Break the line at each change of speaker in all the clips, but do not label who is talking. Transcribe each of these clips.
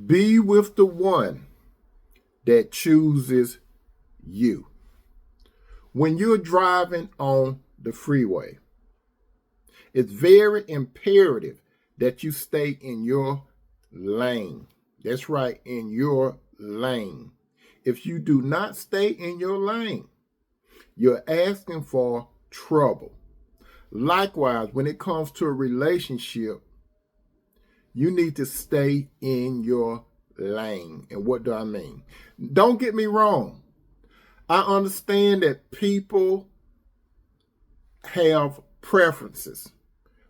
Be with the one that chooses you. When you're driving on the freeway, it's very imperative that you stay in your lane. That's right, in your lane. If you do not stay in your lane, you're asking for trouble. Likewise, when it comes to a relationship, you need to stay in your lane. And what do I mean? Don't get me wrong. I understand that people have preferences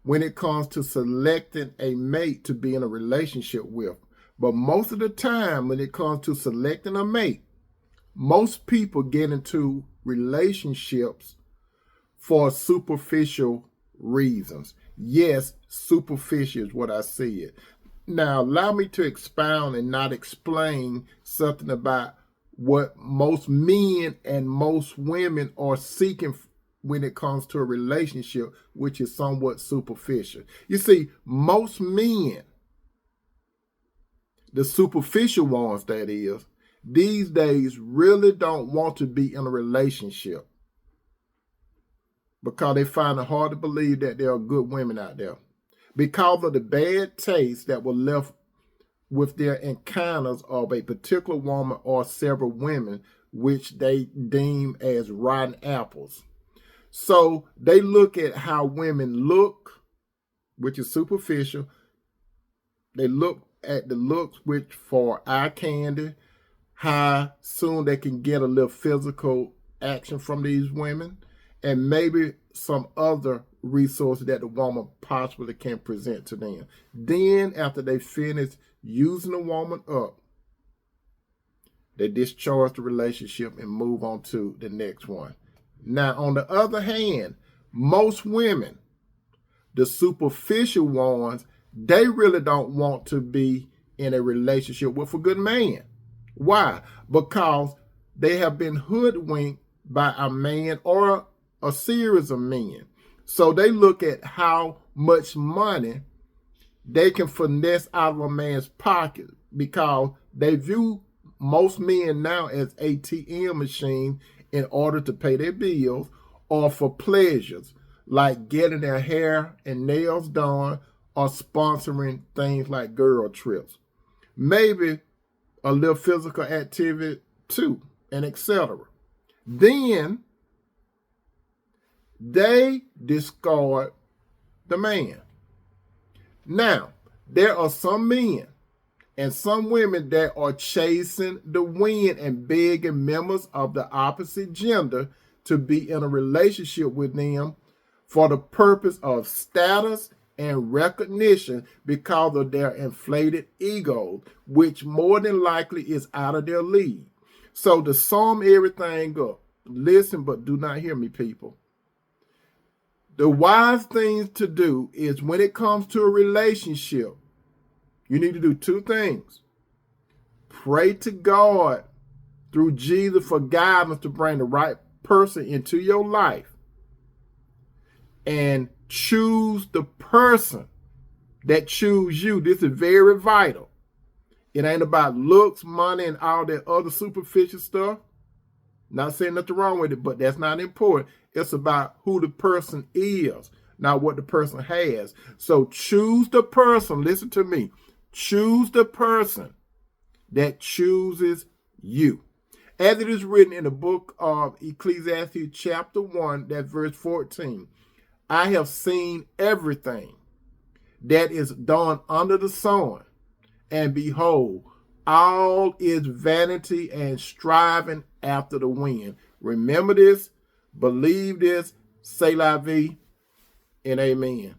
when it comes to selecting a mate to be in a relationship with. But most of the time, when it comes to selecting a mate, most people get into relationships for superficial reasons. Yes, superficial is what I said. Now, allow me to expound and not explain something about what most men and most women are seeking when it comes to a relationship, which is somewhat superficial. You see, most men, the superficial ones that is, these days really don't want to be in a relationship because they find it hard to believe that there are good women out there because of the bad taste that was left with their encounters of a particular woman or several women, which they deem as rotten apples. So they look at how women look, which is superficial. They look at the looks, which for eye candy, how soon they can get a little physical action from these women, and maybe some other resources that the woman possibly can present to them. Then, after they finish using the woman up, they discharge the relationship and move on to the next one. Now, on the other hand, most women, the superficial ones, they really don't want to be in a relationship with a good man. Why? Because they have been hoodwinked by a man or a series of men. So they look at how much money they can finesse out of a man's pocket because they view most men now as ATM machines in order to pay their bills or for pleasures like getting their hair and nails done or sponsoring things like girl trips. Maybe a little physical activity too, and etc. Then they discard the man. Now, there are some men and some women that are chasing the wind and begging members of the opposite gender to be in a relationship with them for the purpose of status and recognition because of their inflated egos, which more than likely is out of their league. So to sum everything up, listen but do not hear me, people. The wise thing to do is when it comes to a relationship, you need to do two things. Pray to God through Jesus for guidance to bring the right person into your life. And choose the person that choose you. This is very vital. It ain't about looks, money, and all that other superficial stuff. Not saying nothing wrong with it, but that's not important. It's about who the person is, not what the person has. So choose the person, listen to me, choose the person that chooses you. As it is written in the book of Ecclesiastes chapter 1, that verse 14, I have seen everything that is done under the sun, and behold, all is vanity and striving after the wind. Remember this, believe this, say la vie, and amen.